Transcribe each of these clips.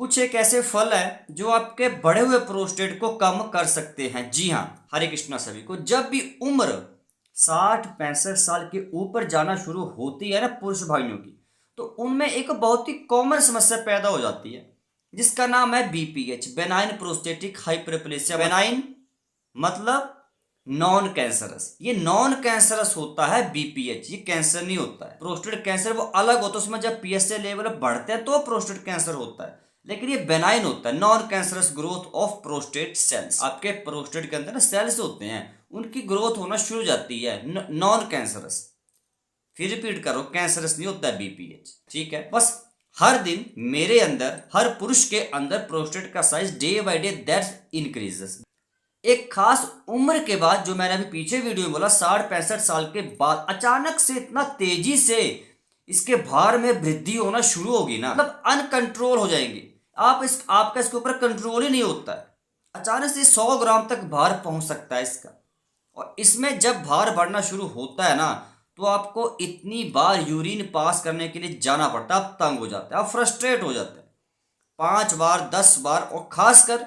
कुछ एक ऐसे फल है जो आपके बढ़े हुए प्रोस्टेट को कम कर सकते हैं। जी हाँ, हरे कृष्णा सभी को। जब भी उम्र 60-65 साल के ऊपर जाना शुरू होती है ना पुरुष भाइयों की, तो उनमें एक बहुत ही कॉमन समस्या पैदा हो जाती है जिसका नाम है BPH, benign prostatic hyperplasia. Benign मतलब नॉन कैंसरस। ये नॉन कैंसरस होता है बीपीएच, ये कैंसर नहीं होता है। प्रोस्टेट कैंसर वो अलग होता है, उसमें जब पीएसए लेवल बढ़ते हैं तो प्रोस्टेट कैंसर होता है, लेकिन ये बेनाइन होता है, non cancerous growth of prostate cells. आपके प्रोस्टेट के अंदर ना सेल्स होते हैं, उनकी ग्रोथ होना शुरू हो जाती है, नॉन कैंसरस। फिर रिपीट करो, कैंसरस नहीं होता है बीपीएच, ठीक है। बस हर दिन मेरे अंदर, हर पुरुष के अंदर प्रोस्टेट का size day by day that increases. एक खास उम्र के बाद, जो मैंने अभी पीछे वीडियो में बोला, 60-65 साल के बाद अचानक से इतना तेजी से इसके भार में वृद्धि होना शुरू होगी ना, मतलब अनकंट्रोल हो जाएंगे आपका इसके ऊपर कंट्रोल ही नहीं होता है। अचानक से 100 ग्राम तक भार पहुंच सकता है इसका। और इसमें जब भार बढ़ना शुरू होता है ना, तो आपको इतनी बार यूरिन पास करने के लिए जाना पड़ता है, आप तंग हो जाते हैं, आप फ्रस्ट्रेट हो जाते हैं। 5 बार 10 बार, और खासकर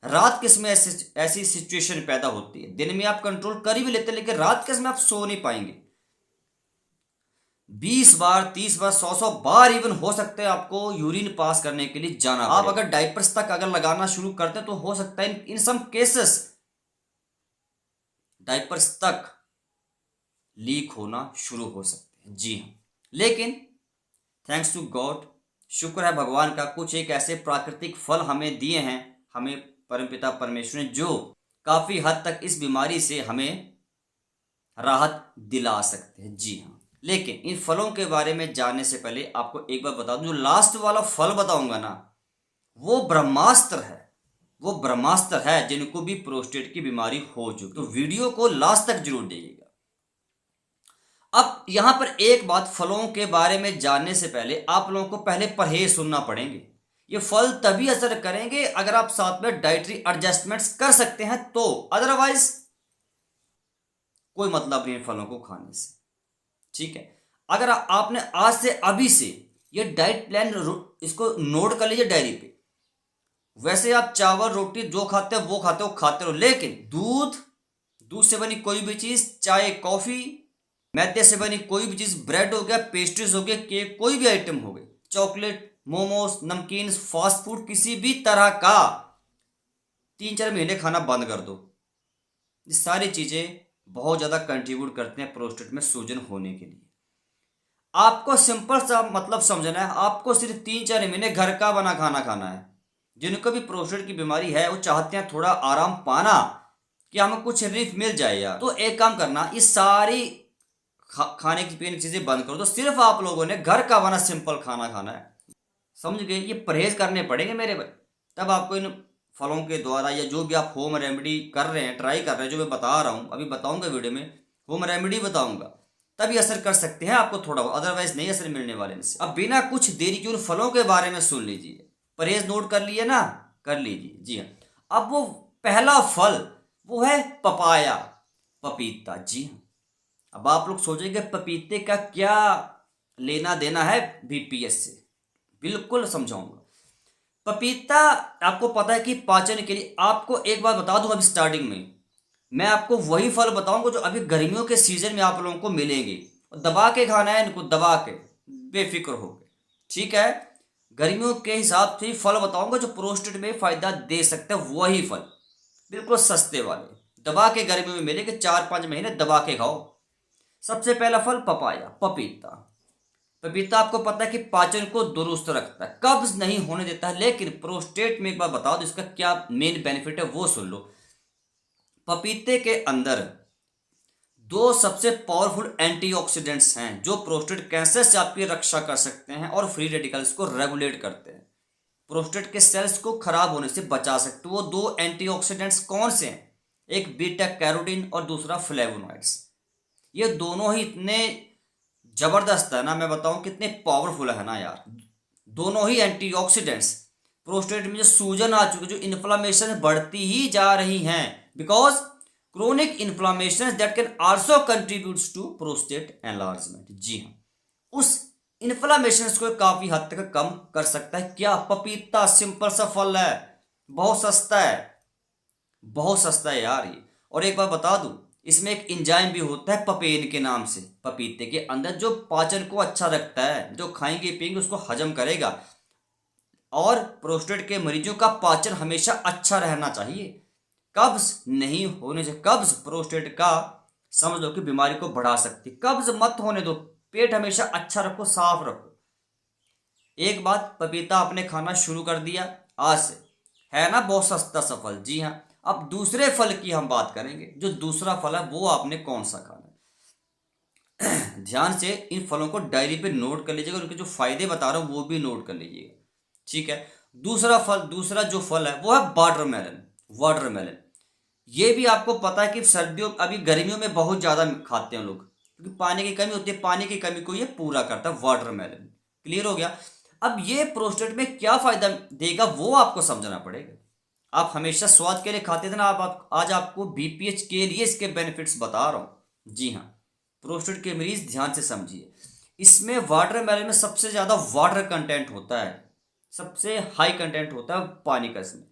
रात के समय ऐसी सिचुएशन पैदा होती है। दिन में आप कंट्रोल कर ही भी लेते हैं, लेकिन रात के समय आप सो नहीं पाएंगे। 20 बार 30 बार 100 बार इवन हो सकते हैं आपको यूरिन पास करने के लिए जाना। आप अगर डाइपर्स तक अगर लगाना शुरू करते हैं तो हो सकता है इन सम केसेस डाइपर्स तक लीक होना शुरू हो सकते हैं। जी हाँ, लेकिन थैंक्स टू गॉड, शुक्र है भगवान का, कुछ एक ऐसे प्राकृतिक फल हमें दिए हैं, हमें परमपिता परमेश्वर ने, जो काफी हद तक इस बीमारी से हमें राहत दिला सकते हैं। जी हाँ, लेकिन इन फलों के बारे में जानने से पहले आपको एक बात बता दूं, जो लास्ट वाला फल बताऊंगा ना, वो ब्रह्मास्त्र है। वो ब्रह्मास्त्र है जिनको भी प्रोस्टेट की बीमारी हो चुकी। तो वीडियो को लास्ट तक जरूर देखिएगा। अब यहां पर एक बात, फलों के बारे में जानने से पहले आप लोगों को पहले परहेज सुनना पड़ेंगे। ये फल तभी असर करेंगे अगर आप साथ में डाइटरी एडजस्टमेंट्स कर सकते हैं, तो अदरवाइज कोई मतलब नहीं फलों को खाने से, ठीक है। अगर आपने आज से अभी से ये डाइट प्लान इसको नोट कर लीजिए डायरी पे। वैसे आप चावल रोटी जो खाते हो वो खाते रहो, लेकिन दूध से बनी कोई भी चीज, चाय कॉफी, मैदे से बनी कोई भी चीज, ब्रेड हो गया, पेस्ट्रीज हो गया, केक, कोई भी आइटम हो गए, चॉकलेट, मोमोज, नमकीन, फास्ट फूड किसी भी तरह का 3-4 महीने खाना बंद कर दो। ये सारी चीजें बहुत ज्यादा कंट्रीब्यूट करते हैं प्रोस्टेट में सूजन होने के लिए। आपको सिंपल सा मतलब समझना है, आपको सिर्फ 3-4 महीने घर का बना खाना खाना है। जिनको भी प्रोस्टेट की बीमारी है वो चाहते हैं थोड़ा आराम पाना, कि हमें कुछ रिलीफ मिल जाए यार, तो एक काम करना, ये सारी खाने की पीने की चीजें बंद करो, तो सिर्फ आप लोगों ने घर का बना सिंपल खाना खाना है। समझ गए? ये परहेज करने पड़ेंगे मेरे भाई, तब आपको इन फलों के द्वारा या जो भी आप होम रेमेडी कर रहे हैं, ट्राई कर रहे हैं, जो मैं बता रहा हूँ, अभी बताऊंगा वीडियो में, होम रेमेडी बताऊंगा, तभी असर कर सकते हैं आपको थोड़ा, अदरवाइज नहीं असर मिलने वाले इनसे। अब बिना कुछ देरी के उन फलों के बारे में सुन लीजिए। परहेज नोट कर लिए ना? कर लीजिए। जी हाँ, अब वो पहला फल वो है पपाया, पपीता। जी हाँ, अब आप लोग सोचेंगे पपीते का क्या लेना देना है बीपीएस से, बिल्कुल समझाऊंगा। पपीता, आपको पता है कि पाचन के लिए, आपको एक बात बता दूं, अभी स्टार्टिंग में मैं आपको वही फल बताऊंगा जो अभी गर्मियों के सीजन में आप लोगों को मिलेंगे, और दबा के खाना है इनको, दबा के, बेफिक्र होकर, ठीक है। गर्मियों के हिसाब से फल बताऊंगा जो प्रोस्टेट में फायदा दे सकते हैं, वही फल बिल्कुल सस्ते वाले, दबा के गर्मियों में मिलेंगे, 4-5 महीने दबा के खाओ। सबसे पहला फल पपाया, पपीता। पपीता आपको पता है कि पाचन को दुरुस्त रखता है, कब्ज नहीं होने देता है, लेकिन प्रोस्टेट में एक बार बताओ तो इसका क्या मेन बेनिफिट है वो सुन लो। पपीते के अंदर 2 सबसे पावरफुल एंटीऑक्सीडेंट्स हैं जो प्रोस्टेट कैंसर से आपकी रक्षा कर सकते हैं और फ्री रेडिकल्स को रेगुलेट करते हैं, प्रोस्टेट के सेल्स को खराब होने से बचा सकते हैं। वो 2 एंटीऑक्सीडेंट्स कौन से हैं? एक बीटा कैरोटीन और दूसरा फ्लेवोनॉइड्स। ये दोनों ही इतने जबरदस्त है ना, मैं बताऊं कितने पावरफुल है ना यार। दोनों ही एंटीऑक्सीडेंट्स प्रोस्टेट में जो सूजन आ चुकी है, जो इन्फ्लामेशन बढ़ती ही जा रही हैं, because chronic inflammation that can also contributes to prostate enlargement. जी हाँ, उस इन्फ्लामेशन को काफी हद तक कम कर सकता है। क्या? पपीता सिंपल सा फल है, बहुत सस्ता है, बहुत सस्ता है यार ये। और एक बात बता दूं, इसमें एक एंजाइम भी होता है पपेन के नाम से, पपीते के अंदर, जो पाचन को अच्छा रखता है, जो खाएंगे पिएंगे उसको हजम करेगा। और प्रोस्टेट के मरीजों का पाचन हमेशा अच्छा रहना चाहिए, कब्ज नहीं होने से। कब्ज प्रोस्टेट का समझ लो कि बीमारी को बढ़ा सकती, कब्ज मत होने दो, पेट हमेशा अच्छा रखो, साफ रखो। एक बात, पपीता आपने खाना शुरू कर दिया आज से, है ना, बहुत सस्ता सा फल। जी हाँ। अब दूसरे फल की हम बात करेंगे। जो दूसरा फल है वो आपने कौन सा खाना है? ध्यान से इन फलों को डायरी पे नोट कर लीजिएगा, उनके जो फायदे बता रहा हूं वो भी नोट कर लीजिएगा, ठीक है। दूसरा फल, दूसरा जो फल है वो है वाटरमेलन। वाटरमेलन, ये भी आपको पता है कि सर्दियों, अभी गर्मियों में बहुत ज्यादा खाते हैं लोग, क्योंकि पानी की कमी होती है, पानी की कमी को ये पूरा करता है वाटरमेलन। क्लियर हो गया? अब ये प्रोस्टेट में क्या फायदा देगा वो आपको समझना पड़ेगा। आप हमेशा स्वाद के लिए खाते थे ना, आज आपको बीपीएच के लिए इसके बेनिफिट्स बता रहा हूं। जी हाँ, प्रोस्टेट के मरीज ध्यान से समझिए। इसमें वाटरमेलन में सबसे ज्यादा वाटर कंटेंट होता है, सबसे हाई कंटेंट होता है पानी का। इसमें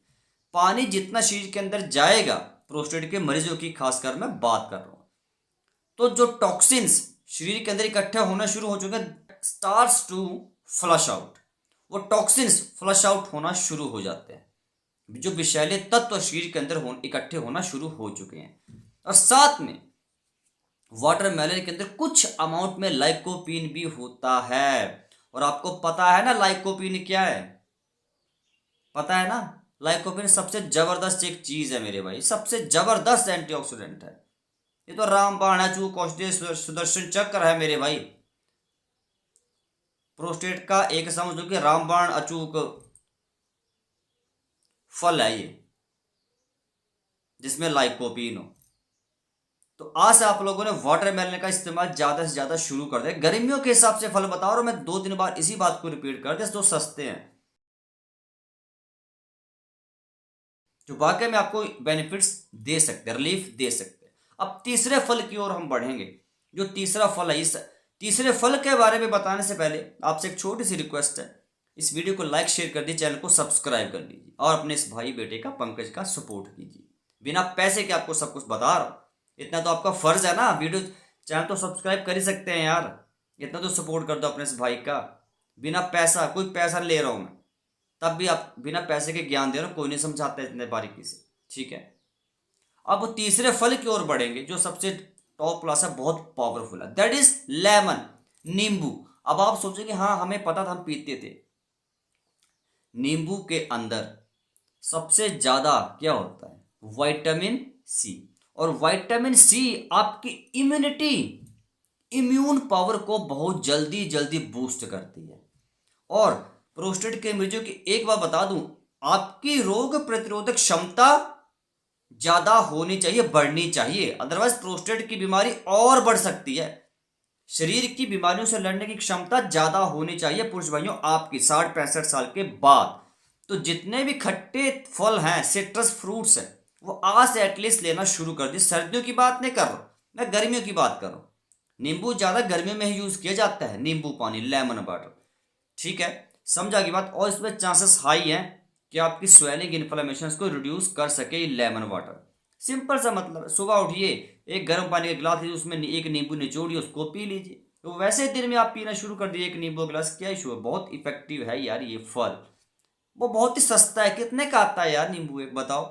पानी जितना शरीर के अंदर जाएगा, प्रोस्टेट के मरीजों की खासकर मैं बात कर रहा हूं, तो जो टॉक्सिन्स शरीर के अंदर इकट्ठा होना शुरू हो चुके हैं, स्टार्ट्स टू फ्लश आउट, वो टॉक्सिन्स फ्लश आउट होना शुरू हो जाते हैं। जो विषैले तत्व शरीर के अंदर इकट्ठे होना शुरू हो चुके हैं। और साथ में वाटरमेलन के अंदर कुछ अमाउंट में लाइकोपीन भी होता है। और आपको पता है ना लाइकोपीन क्या है? पता है ना, लाइकोपीन सबसे जबरदस्त एक चीज है मेरे भाई, सबसे जबरदस्त एंटीऑक्सीडेंट है। ये तो रामबाण है, चूक औषधि, सुदर्शन चक्र है मेरे भाई। प्रोस्टेट का एक समझ लो कि रामबाण अचूक फल है ये, जिसमें लाइकोपीन हो। तो आज से आप लोगों ने वाटरमेलन का इस्तेमाल ज्यादा से ज्यादा शुरू कर दे। गर्मियों के हिसाब से फल बता रहा हूं मैं, 2 दिन बाद इसी बात को रिपीट कर दे, जो सस्ते हैं, जो वाकई में आपको बेनिफिट्स दे सकते हैं, रिलीफ दे सकते हैं। अब तीसरे फल की ओर हम बढ़ेंगे। जो तीसरा फल है, इस तीसरे फल के बारे में बताने से पहले आपसे एक छोटी सी रिक्वेस्ट है, इस वीडियो को लाइक शेयर कर दीजिए, चैनल को सब्सक्राइब कर लीजिए और अपने इस भाई बेटे का, पंकज का सपोर्ट कीजिए। बिना पैसे के आपको सब कुछ बता रहा हूं, इतना तो आपका फर्ज है ना। वीडियो, चैनल तो सब्सक्राइब कर ही सकते हैं यार, इतना तो सपोर्ट कर दो अपने इस भाई का। बिना पैसा, कोई पैसा ले रहा हूं मैं, तब भी आप बिना पैसे के ज्ञान दे रहे हो, कोई नहीं समझाता इतने बारीकी से, ठीक है। अब वो तीसरे फल की ओर बढ़ेंगे जो सबसे टॉप क्लास है, बहुत पावरफुल है, दैट इज लेमन, नींबू। अब आप सोचेंगे हाँ हमें पता था, हम पीते थे। नींबू के अंदर सबसे ज्यादा क्या होता है? Vitamin C. और विटामिन सी आपकी इम्यूनिटी, इम्यून पावर को बहुत जल्दी जल्दी बूस्ट करती है। और प्रोस्टेट के मरीजों की एक बात बता दूं, आपकी रोग प्रतिरोधक क्षमता ज्यादा होनी चाहिए, बढ़नी चाहिए, अदरवाइज प्रोस्टेट की बीमारी और बढ़ सकती है। शरीर की बीमारियों से लड़ने की क्षमता ज्यादा होनी चाहिए पुरुष भाइयों आपकी 60-65 साल के बाद। तो जितने भी खट्टे फल हैं, सिट्रस फ्रूट्स हैं, वो आज से एटलीस्ट लेना शुरू कर दी। सर्दियों की बात नहीं कर रहा हूं मैं, गर्मियों की बात कर रहा हूं। नींबू ज्यादा गर्मियों में ही यूज किया जाता है, नींबू पानी, लेमन वाटर, ठीक है, समझा की बात। और इसमें चांसेस हाई हैं कि आपकी स्वेलिंग, इन्फ्लेमेशन को रिड्यूस कर सके लेमन वाटर। सिंपल सा मतलब है, सुबह उठिए, एक गर्म पानी का गिलास लीजिए, उसमें एक नींबू निचोड़िए, उसको पी लीजिए। तो वैसे दिन में आप पीना शुरू कर दिए एक नींबू गिलास, क्या इशू है? बहुत इफेक्टिव है यार ये फल। वो बहुत ही सस्ता है, कितने का आता है यार नींबू एक, बताओ।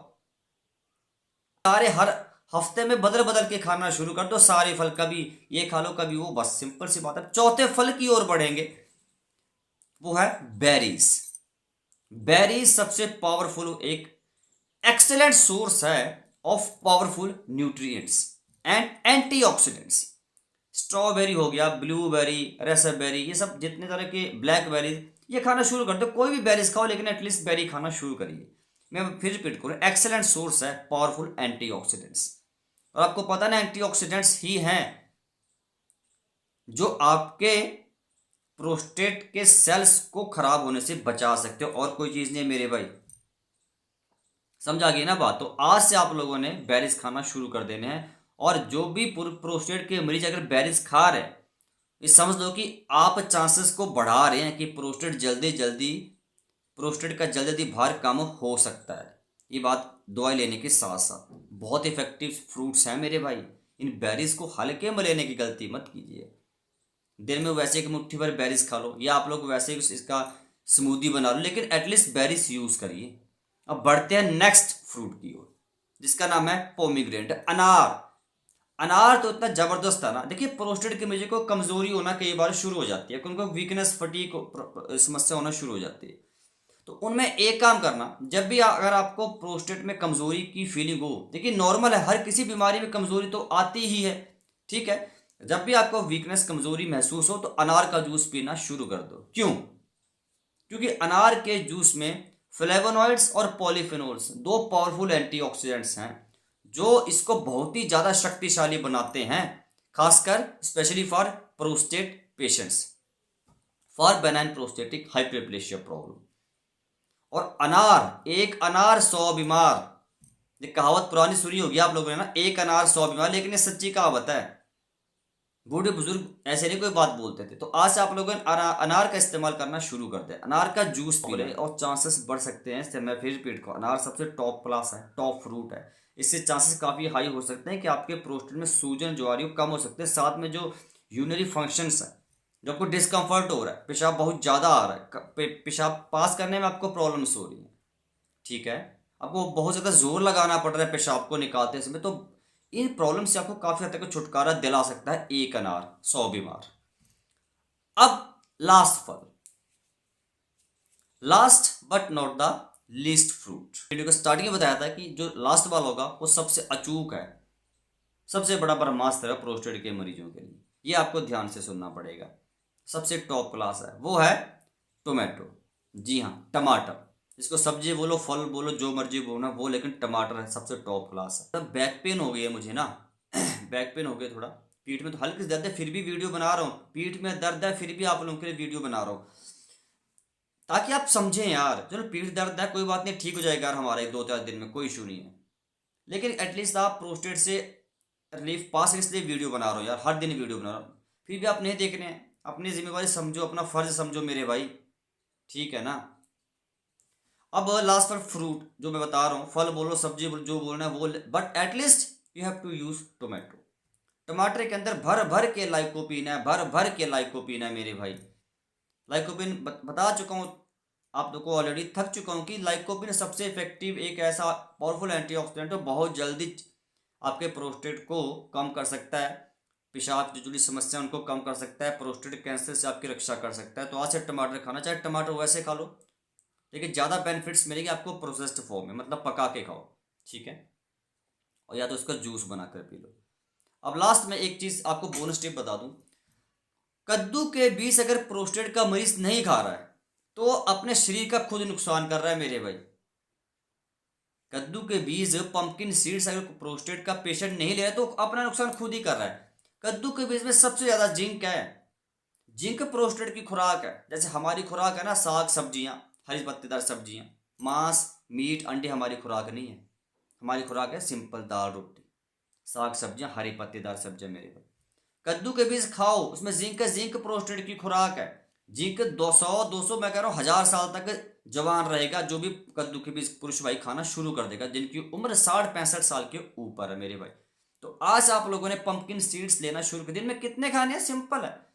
सारे हर हफ्ते में बदल बदल के खाना शुरू कर दो, सारे फल, कभी ये खा लो कभी वो, बस सिंपल सी बात है। चौथे फल की ओर बढ़ेंगे, वो है बेरीज। बेरीज सबसे पावरफुल, एक एक्सेलेंट सोर्स है of powerful nutrients and antioxidants. Strawberry हो गया, ब्लूबेरी, रेसबेरी, ये सब जितने तरह के, ब्लैकबेरी, ये खाना शुरू कर दो। कोई भी बेरीज खाओ, लेकिन एटलीस्ट बेरी खाना शुरू करिए। मैं फिर रिपीट करूँ, एक्सेलेंट सोर्स है पावरफुल एंटीऑक्सीडेंट्स। और आपको पता ना, एंटीऑक्सीडेंट्स ही हैं जो आपके प्रोस्टेट के सेल्स को खराब होने से बचा सकते हो, और कोई चीज नहीं है मेरे भाई। समझा गई ना बात? तो आज से आप लोगों ने बेरीज खाना शुरू कर देने हैं। और जो भी प्रोस्टेट के मरीज अगर बेरीज खा रहे हैं, ये समझ लो कि आप चांसेस को बढ़ा रहे हैं कि प्रोस्टेट का जल्दी जल्दी बाहर कम हो सकता है। ये बात दवाई लेने के साथ साथ बहुत इफेक्टिव फ्रूट्स हैं मेरे भाई। इन बेरीज को हल्के में लेने की गलती मत कीजिए। दिन में वैसे एक मुट्ठी भर बेरीज खा लो, या आप लोग वैसे ही इसका स्मूदी बना लो, लेकिन एटलीस्ट बेरीज यूज करिए। अब बढ़ते हैं नेक्स्ट फ्रूट की ओर, जिसका नाम है पोमीग्रेनेट, अनार। अनार तो इतना जबरदस्त है ना। देखिए, प्रोस्टेट के मरीज को कमजोरी होना कई बार शुरू हो जाती है, उनको वीकनेस फटीग समस्या होना शुरू हो जाती है। तो उनमें एक काम करना, जब भी अगर आपको प्रोस्टेट में कमजोरी की फीलिंग हो, देखिए नॉर्मल है, हर किसी बीमारी में कमजोरी तो आती ही है, ठीक है। जब भी आपको वीकनेस कमजोरी महसूस हो तो अनार का जूस पीना शुरू कर दो। क्यों? क्योंकि अनार के जूस में फ्लेवोनॉइड्स और पॉलीफेनोल्स, दो पावरफुल एंटीऑक्सीडेंट्स हैं जो इसको बहुत ही ज़्यादा शक्तिशाली बनाते हैं, खासकर specially for prostate patients, for benign prostatic hyperplasia problem. और अनार, एक अनार 100 बीमार, ये कहावत पुरानी सुनी होगी आप लोगों ने ना, एक अनार 100 बीमार, लेकिन ये सच्ची कहावत है। बूढ़े बुजुर्ग ऐसे नहीं कोई बात बोलते थे। तो आज से आप लोगों ने अनार का इस्तेमाल करना शुरू कर दें, अनार का जूस पी लें और चांसेस बढ़ सकते हैं। इससे मैं फिर रिपीट करूँ, अनार सबसे टॉप क्लास है, टॉप फ्रूट है। इससे चांसेस काफ़ी हाई हो सकते हैं कि आपके प्रोस्टेट में सूजन जो आ रही हो कम हो सकते हैं। साथ में जो यूरिनरी फंक्शंस है, जो आपको डिस्कम्फर्ट हो रहा है, पेशाब बहुत ज़्यादा आ रहा है, पेशाब पास करने में आपको प्रॉब्लम्स हो रही है, ठीक है, आपको बहुत ज़्यादा जोर लगाना पड़ रहा है पेशाब को निकालते समय, तो इन प्रॉब्लम से आपको काफ़ी हद तक छुटकारा दिला सकता है एक अनार 100 बीमार। अब लास्ट फल, last but not the least fruit. Video को स्टार्टिंग में बताया था कि जो लास्ट वाला होगा वो सबसे अचूक है, सबसे बड़ा ब्रह्मास्त्र है प्रोस्टेट के मरीजों के लिए। ये आपको ध्यान से सुनना पड़ेगा। सबसे टॉप क्लास है, वो है टोमेटो। जी हाँ, टमाटर। इसको सब्जी बोलो, फल बोलो, जो मर्जी बोलो ना वो, लेकिन टमाटर है सबसे टॉप क्लास है। तब बैक पेन हो गई है मुझे ना बैक पेन हो गया थोड़ा, पीठ में तो हल्की सी दर्द है, फिर भी वीडियो बना रहा हूँ। पीठ में दर्द है फिर भी आप लोगों के लिए वीडियो बना रहा हूँ, ताकि आप समझें यार। चलो पीठ दर्द है, कोई बात नहीं, ठीक हो जाएगा यार हमारा, 2-4 दिन में, कोई इशू नहीं है। लेकिन एटलीस्ट आप प्रोस्टेट से रिलीफ पा सके, इसलिए वीडियो बना रहा हूँ यार, हर दिन वीडियो बना रहा हूँ। फिर भी आप नहीं देख रहे हैं, अपनी जिम्मेवारी समझो, अपना फर्ज समझो मेरे भाई, ठीक है ना। अब लास्ट पर फ्रूट जो मैं बता रहा हूँ, फल बोलो, सब्जी बोलो, जो बोलना है वो, but at least you have to use tomato. टमाटर के अंदर भर भर के लाइकोपीन है, भर भर के लाइकोपीन है मेरे भाई। लाइकोपिन बता चुका हूँ आप लोग को ऑलरेडी, थक चुका हूँ कि लाइकोपिन सबसे इफेक्टिव एक ऐसा पावरफुल एंटीऑक्सीडेंट है, बहुत जल्दी आपके प्रोस्टेट को कम कर सकता है, पेशाब से जुड़ी समस्या उनको कम कर सकता है, प्रोस्टेट कैंसर से आपकी रक्षा कर सकता है। तो आज से टमाटर खाना, चाहे टमाटर वैसे खा लो, लेकिन ज़्यादा बेनिफिट्स मिलेंगे आपको प्रोसेस्ड फॉर्म में, मतलब पका के खाओ, ठीक है, और या तो उसका जूस बना कर पी लो। अब लास्ट में एक चीज़ आपको बोनस टिप बता दूं, कद्दू के बीज अगर प्रोस्टेट का मरीज नहीं खा रहा है तो अपने शरीर का खुद नुकसान कर रहा है मेरे भाई। कद्दू के बीज, पंपकिन सीड्स, अगर प्रोस्टेट का पेशेंट नहीं ले रहा है तो अपना नुकसान खुद ही कर रहा है। कद्दू के बीज में सबसे ज्यादा जिंक है, जिंक प्रोस्टेट की खुराक है। जैसे हमारी खुराक है ना साग सब्जियां, हरी पत्तेदार सब्जियां, मांस मीट अंडे हमारी खुराक नहीं है। हमारी खुराक है सिंपल दाल रोटी, साग सब्जियां, हरी पत्तेदार सब्जियां मेरे भाई। कद्दू के बीज खाओ, उसमें जिंक है, जिंक प्रोस्टेट की खुराक है। जिंक 200 मैं कह रहा हूँ 1000 साल तक जवान रहेगा जो भी कद्दू के बीज पुरुष भाई खाना शुरू कर देगा, जिनकी उम्र 60-65 साल के ऊपर है मेरे भाई। तो आज आप लोगों ने पंपकिन सीड्स लेना शुरू कर, दिन में कितने खाने हैं, सिंपल है,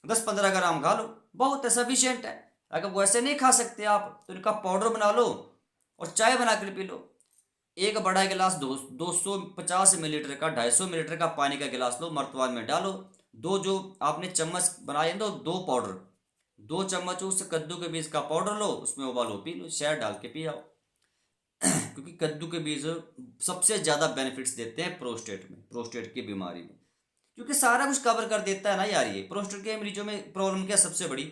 10-15 ग्राम खा लो, बहुत है, सफिशियंट है। अगर वैसे नहीं खा सकते आप तो इनका पाउडर बना लो और चाय बना कर पी लो। एक बड़ा गिलास 250 मिलीलीटर का, 250 मिलीलीटर का पानी का गिलास लो, मर्तबान में डालो, दो जो आपने चम्मच बनाए हैं, दो पाउडर, 2 चम्मच उस कद्दू के बीज का पाउडर लो, उसमें उबालो, पी लो, शहद डाल के पी आओ क्योंकि कद्दू के बीज सबसे ज़्यादा बेनिफिट्स देते हैं प्रोस्टेट में, प्रोस्टेट की बीमारी में, क्योंकि सारा कुछ कवर कर देता है ना यार। ये प्रोस्टेट के मरीजों में प्रॉब्लम क्या सबसे बड़ी,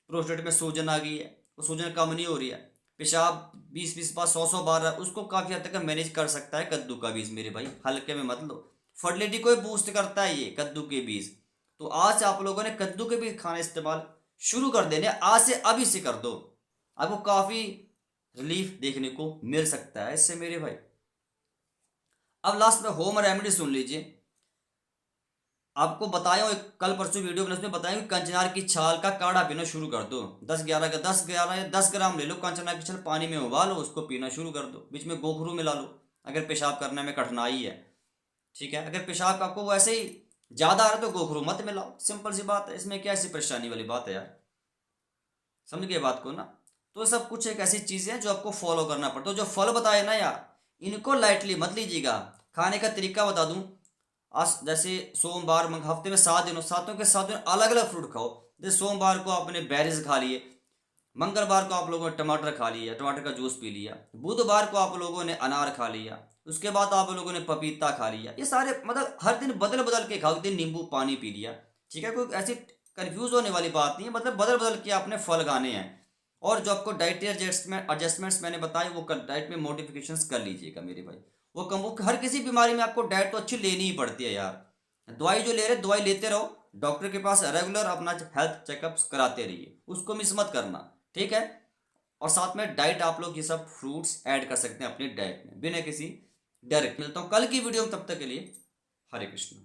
प्रोस्टेट में सूजन आ गई है, वो सूजन कम नहीं हो रही है, पेशाब 20-20 बार 100-100 बार है, उसको काफ़ी हद तक मैनेज कर सकता है कद्दू का बीज मेरे भाई, हल्के में मत लो। फर्टिलिटी को बूस्ट करता है ये कद्दू के बीज। तो आज आप लोगों ने कद्दू के बीज खाना इस्तेमाल शुरू कर देने, आज से अभी से कर दो, आपको काफ़ी रिलीफ देखने को मिल सकता है इससे मेरे भाई। अब लास्ट में होम रेमेडी सुन लीजिए। आपको बताया हूँ, कल परसों वीडियो मैंने उसमें बताया कि कंचनार की छाल का काढ़ा पीना शुरू कर दो। 10 ग्यारह 10 ग्राम ले लो कंचनार की छाल, पानी में उबालो, उसको पीना शुरू कर दो। बीच में गोखरू मिला लो अगर पेशाब करने में कठिनाई है। ठीक है, अगर पेशाब आपको वैसे ही ज़्यादा आ रहा है तो गोखरू मत मिलाओ, सिंपल सी बात है, इसमें क्या ऐसी परेशानी वाली बात है यार। समझ गए बात को ना। तो सब कुछ एक ऐसी चीज़ें हैं जो आपको फॉलो करना पड़ता है। तो जो फल बताए ना यार, इनको लाइटली मत लीजिएगा। खाने का तरीका बता दूं, आज जैसे सोमवार हफ्ते में 7 दिन हो, सातों के 7 दिन अलग अलग फ्रूट खाओ। जैसे सोमवार को आपने बेरीज खा लिए, मंगलवार को आप लोगों ने टमाटर खा लिया, टमाटर का जूस पी लिया, बुधवार को आप लोगों ने अनार खा लिया, उसके बाद आप लोगों ने पपीता खा लिया। ये सारे मतलब हर दिन बदल बदल के खाओ, एक दिन नींबू पानी पी लिया। ठीक है, कोई ऐसी कंफ्यूज होने वाली बात नहीं है, मतलब बदल बदल के आपने फल खाने हैं। और जो आपको डाइटरी एडजस्टमेंट्स मैंने बताए वो डाइट में मॉडिफिकेशंस कर लीजिएगा मेरे भाई। वो हर किसी बीमारी में आपको डाइट तो अच्छी लेनी ही पड़ती है यार। दवाई जो ले रहे दवाई लेते रहो, डॉक्टर के पास रेगुलर अपना हेल्थ चेकअप्स कराते रहिए, उसको मिस मत करना। ठीक है, और साथ में डाइट आप लोग ये सब फ्रूट्स ऐड कर सकते हैं अपनी डाइट में बिना किसी डर के। मिलता हूँ कल की वीडियो में, तब तक के लिए हरे कृष्ण।